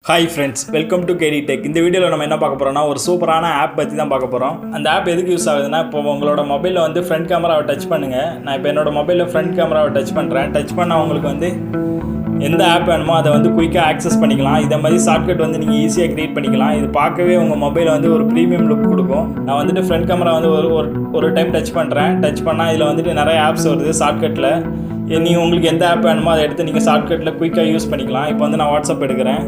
Hi friends, welcome to KD tech. இந்த வீடியோவில் நம்ம என்ன பார்க்க போகிறோம்னா ஒரு சூப்பரான ஆப் பற்றி தான் பார்க்க போகிறோம். அந்த ஆப் எதுக்கு யூஸ் ஆகுதுன்னா, இப்போ உங்களோட மொபைலில் வந்து ஃப்ரண்ட் கேமராவை டச் பண்ணுங்கள். நான் இப்போ என்னோட மொபைலில் ஃப்ரண்ட் கேமராவை டச் பண்ணுறேன். டச் பண்ணால் உங்களுக்கு வந்து எந்த ஆப் வேணுமோ அதை வந்து குயிக்காக ஆக்சஸ் பண்ணிக்கலாம். இதை மாதிரி ஷார்ட்கட் வந்து நீங்கள் ஈஸியாக க்ரியேட் பண்ணிக்கலாம். இது பார்க்கவே உங்கள் மொபைலை வந்து ஒரு ப்ரீமியம் லுக் கொடுக்கும். நான் வந்துட்டு ஃப்ரண்ட் கேமரா வந்து ஒரு டைம் டச் பண்ணுறேன். டச் பண்ணால் இதில் வந்துட்டு நிறைய ஆப்ஸ் வருது ஷார்ட்கட்டில். நீங்கள் உங்களுக்கு எந்த ஆப் வேணுமோ அதை எடுத்து நீங்கள் ஷார்ட்கட்டில் குயிக்காக யூஸ் பண்ணிக்கலாம். இப்போ வந்து நான் வாட்ஸ்அப் எடுக்கிறேன்.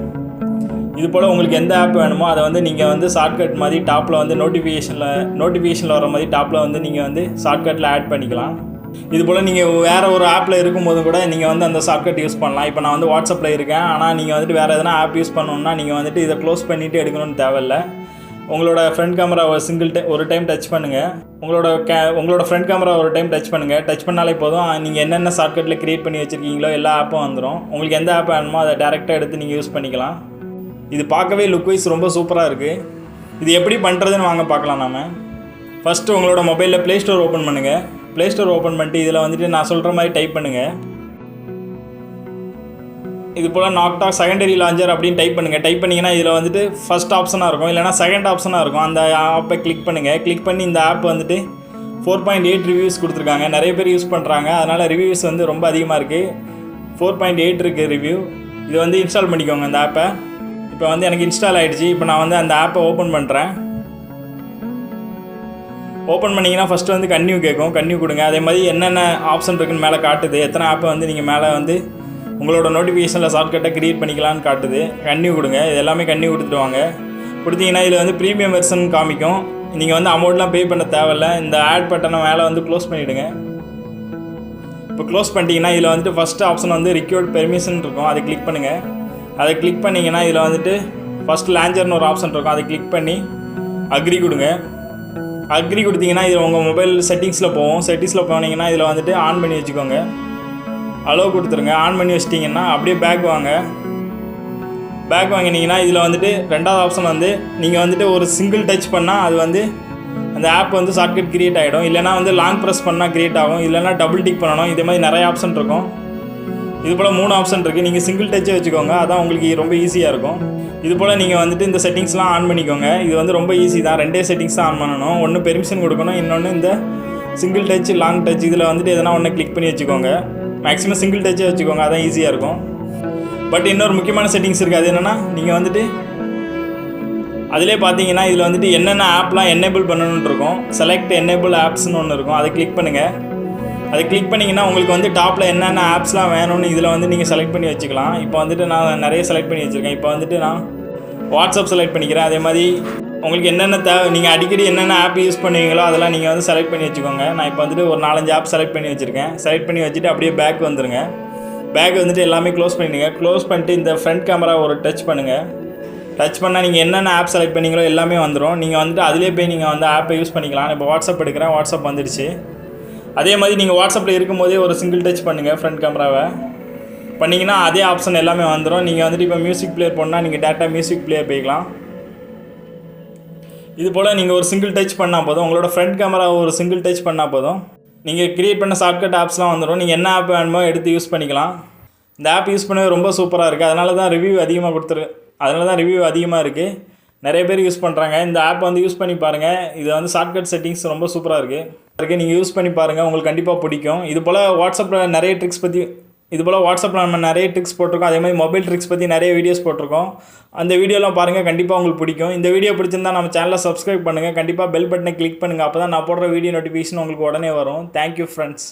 இது போல் உங்களுக்கு எந்த ஆப் வேணுமோ அதை வந்து நீங்கள் வந்து ஷார்ட்கட் மாதிரி டாப்பில் வந்து நோட்டிஃபிகேஷனில் வர மாதிரி டாப்பில் வந்து நீங்கள் வந்து ஷார்ட்கட்டில் ஆட் பண்ணிக்கலாம். இது போல் நீங்கள் வேறு ஒரு ஆப்பில் இருக்கும்போது கூட நீங்கள் வந்து அந்த ஷார்ட்கட் யூஸ் பண்ணலாம். இப்போ நான் வந்து வாட்ஸ்அப்பில் இருக்கேன், ஆனால் நீங்கள் வந்துட்டு வேறு எதனா ஆப் யூஸ் பண்ணணுன்னா நீங்கள் வந்துட்டு இதை க்ளோஸ் பண்ணிவிட்டு எடுக்கணும்னு தேவையில்ல. உங்களோட ஃப்ரண்ட் கேமரா ஒரு டைம் டச் பண்ணுங்கள். உங்களோட ஃப்ரண்ட் கேமரா ஒரு டைம் டச் பண்ணுங்கள். டச் பண்ணாலே போதும், நீங்கள் என்னென்ன ஷார்ட்கட்டில் க்ரியேட் பண்ணி வச்சுருக்கீங்களோ எல்லா ஆப்பும் வந்துடும். உங்களுக்கு எந்த ஆப் வேணுமோ அதை டேரெக்டாக எடுத்து நீங்கள் யூஸ் பண்ணிக்கலாம். இது பார்க்கவே லுக் வைஸ் ரொம்ப சூப்பராக இருக்குது. இது எப்படி பண்ணுறதுன்னு வாங்க பார்க்கலாம். நம்ம ஃபஸ்ட்டு உங்களோட மொபைலில் ப்ளே ஸ்டோர் ஓப்பன் பண்ணுங்கள். ப்ளே ஸ்டோர் ஓப்பன் பண்ணிட்டு இதில் வந்துட்டு நான் சொல்கிற மாதிரி டைப் பண்ணுங்கள். இது போல் நாக்டா செகண்டரி லான்ச்சர் அப்படின்னு டைப் பண்ணுங்கள். டைப் பண்ணிங்கன்னா இதில் வந்துட்டு ஃபஸ்ட் ஆப்ஷனாக இருக்கும், இல்லைனா செகண்ட் ஆப்ஷனாக இருக்கும். அந்த ஆப்பை கிளிக் பண்ணுங்கள். கிளிக் பண்ணி இந்த ஆப் வந்துட்டு 4.8 ரிவ்யூஸ் கொடுத்துருக்காங்க. நிறைய பேர் யூஸ் பண்ணுறாங்க, அதனால் ரிவ்யூஸ் வந்து ரொம்ப அதிகமாக இருக்குது. 4.8 இருக்குது ரிவ்யூ. இது வந்து இன்ஸ்டால் பண்ணிக்கோங்க இந்த ஆப்பை. இப்போ வந்து எனக்கு இன்ஸ்டால் ஆகிடுச்சு. இப்போ நான் வந்து அந்த ஆப்பை ஓப்பன் பண்ணுறேன். ஓப்பன் பண்ணிங்கன்னா ஃபஸ்ட்டு வந்து கன்னியூ கேட்கும். கன்னியூ கொடுங்க. அதே மாதிரி என்னென்ன ஆப்ஷன் இருக்குன்னு மேலே காட்டுது. எத்தனை ஆப்பை வந்து நீங்கள் மேலே வந்து உங்களோட நோட்டிஃபிகேஷனில் ஷார்ட்கட்டை க்ரியேட் பண்ணிக்கலான்னு காட்டுது. கன்னியூ கொடுங்க. இது எல்லாமே கன்னியூ கொடுத்துட்டு வாங்க. கொடுத்தீங்கன்னா இதில் வந்து ப்ரீமியம் வெர்ஷன் காமிக்கும். நீங்கள் வந்து அமௌண்ட்லாம் பே பண்ண தேவையில்ல. இந்த ஆட் பட்டனை மேலே வந்து க்ளோஸ் பண்ணிவிடுங்க. இப்போ க்ளோஸ் பண்ணிட்டீங்கன்னா இதில் வந்துட்டு ஃபஸ்ட்டு ஆப்ஷன் வந்து ரிக்வயர்ட் பெர்மிஷன் இருக்கும். அதை கிளிக் பண்ணுங்கள். அதை கிளிக் பண்ணிங்கன்னா இதில் வந்துட்டு ஃபஸ்ட்டு லான்ச்சர்னு ஒரு ஆப்ஷன் இருக்கும். அதை கிளிக் பண்ணி அக்ரி கொடுங்க. அக்ரி கொடுத்தீங்கன்னா இதில் உங்கள் மொபைல் செட்டிங்ஸில் போகும். செட்டிங்ஸில் போனீங்கன்னா இதில் வந்துட்டு ஆன் பண்ணி வச்சுக்கோங்க. அலோவ் கொடுத்துருங்க. ஆன் பண்ணி வச்சிட்டிங்கன்னா அப்படியே பேக் வாங்க. பேக் வாங்கினீங்கன்னா இதில் வந்துட்டு ரெண்டாவது ஆப்ஷன் வந்து நீங்கள் வந்துட்டு ஒரு சிங்கிள் டச் பண்ணால் அது வந்து அந்த ஆப் வந்து ஷார்ட்கட் க்ரியேட் ஆகிடும். இல்லைனா வந்து லாங் ப்ரெஸ் பண்ணால் க்ரியேட் ஆகும். இல்லைனா டபுள் டிக் பண்ணணும். இதே மாதிரி நிறைய ஆப்ஷன் இருக்கும். இது போல் 3 ஆப்ஷன் இருக்குது. நீங்கள் சிங்கிள் டச்சே வச்சுக்கோங்க, அதான் உங்களுக்கு ரொம்ப ஈஸியாக இருக்கும். இது போல் நீங்கள் வந்துட்டு இந்த செட்டிங்ஸ்லாம் ஆன் பண்ணிக்கோங்க. இது வந்து ரொம்ப ஈஸி தான். 2 செட்டிங்ஸ் தான் ஆன் பண்ணணும். ஒன்று பெர்மிஷன் கொடுக்கணும், இன்னொன்று இந்த சிங்கிள் டச் லாங் டச். இதில் வந்துட்டு எதனா ஒன்று கிளிக் பண்ணி வச்சுக்கோங்க. மேக்ஸிமம் சிங்கிள் டச்சே வச்சுக்கோங்க, அதான் ஈஸியாக இருக்கும். பட் இன்னொரு முக்கியமான செட்டிங்ஸ் இருக்குது. அது என்னென்னா, நீங்கள் வந்துட்டு அதிலே பார்த்தீங்கன்னா இதில் வந்துட்டு என்னென்ன ஆப்லாம் என்னேபிள் பண்ணணுன்னு இருக்கும். செலக்ட் என்னேபிள் ஆப்ஸ்னு ஒன்று இருக்கும். அதை கிளிக் பண்ணுங்கள். அதை கிளிக் பண்ணிங்கன்னா உங்களுக்கு வந்து டாப்பில் என்னென்ன ஆப்ஸ்லாம் வேணும்னு இதில் வந்து நீங்கள் செலக்ட் பண்ணி வச்சுக்கலாம். இப்போ வந்துட்டு நான் நிறைய செலக்ட் பண்ணி வச்சுருக்கேன். இப்போ வந்துட்டு நான் வாட்ஸ்அப் செலக்ட் பண்ணிக்கிறேன். அதே மாதிரி உங்களுக்கு என்னென்ன நீங்கள் அடிக்கடி என்னென்ன ஆப் யூஸ் பண்ணுவீங்களோ அதெல்லாம் நீங்கள் வந்து செலக்ட் பண்ணி வச்சுக்கோங்க. நான் இப்போ வந்துட்டு ஒரு 4-5 ஆப் செலக்ட் பண்ணி வச்சுருக்கேன். செலக்ட் பண்ணி வச்சுட்டு அப்படியே பேக் வந்துடுங்க. பேக் வந்துட்டு எல்லாமே க்ளோஸ் பண்ணிடுங்க. க்ளோஸ் பண்ணிட்டு இந்த ஃப்ரண்ட் கேமரா ஒரு டச் பண்ணுங்கள். டச் பண்ணால் நீங்கள் என்னென்ன ஆப் செலக்ட் பண்ணீங்களோ எல்லாமே வந்துடும். நீங்கள் வந்துட்டு அதிலே போய் நீங்கள் வந்து ஆப்பை யூஸ் பண்ணிக்கலாம். இப்போ வாட்ஸ்அப் எடுக்கிறேன். வாட்ஸ்அப் வந்துடுச்சு. அதே மாதிரி நீங்கள் வாட்ஸ்அப்பில் இருக்கும்போதே ஒரு சிங்கிள் டச் பண்ணுங்கள். ஃப்ரண்ட் கேமராவை பண்ணிங்கன்னா அதே ஆப்ஷன் எல்லாமே வந்துடும். நீங்கள் வந்துட்டு இப்போ மியூசிக் பிளேயர் போனால் நீங்கள் டேட்டா மியூசிக் பிளேயர் போய்க்கலாம். இது போல் நீங்கள் ஒரு சிங்கிள் டச் பண்ணால் போதும். உங்களோட ஃப்ரண்ட் கேமரா ஒரு சிங்கிள் டச் பண்ணால் போதும், நீங்கள் க்ரியேட் பண்ண ஷார்ட்கட் ஆப்ஸ்லாம் வந்துடும். நீங்கள் என்ன ஆப் வேணுமோ எடுத்து யூஸ் பண்ணிக்கலாம். இந்த ஆப் யூஸ் பண்ணவே ரொம்ப சூப்பராக இருக்குது. அதனால தான் ரிவ்யூ அதிகமாக இருக்குது. நிறைய பேர் யூஸ் பண்ணுறாங்க. இந்த ஆப் வந்து யூஸ் பண்ணி பாருங்கள். இது வந்து ஷார்ட்கட் செட்டிங்ஸ் ரொம்ப சூப்பராக இருக்குது. நீங்கள் யூஸ் பண்ணி பாருங்கள், உங்களுக்கு கண்டிப்பாக பிடிக்கும். இது போல் வாட்ஸ்அப்பில் நம்ம நிறைய ட்ரிக்ஸ் போட்டிருக்கோம். அதே மாதிரி மொபைல் ட்ரிக்ஸ் பற்றி நிறைய வீடியோஸ் போட்டிருக்கோம். அந்த வீடியோலாம் பாருங்கள், கண்டிப்பாக உங்களுக்கு பிடிக்கும். இந்த வீடியோ பிடிச்சிருந்தால் நம்ம சேனலை சப்ஸ்கிரைப் பண்ணுங்கள். கண்டிப்பாக பெல் பட்டனை கிளிக் பண்ணுங்கள். அப்போ தான் நான் போடுற வீடியோ நோட்டிஃபிகேஷன் உங்களுக்கு உடனே வரும். Thank you friends.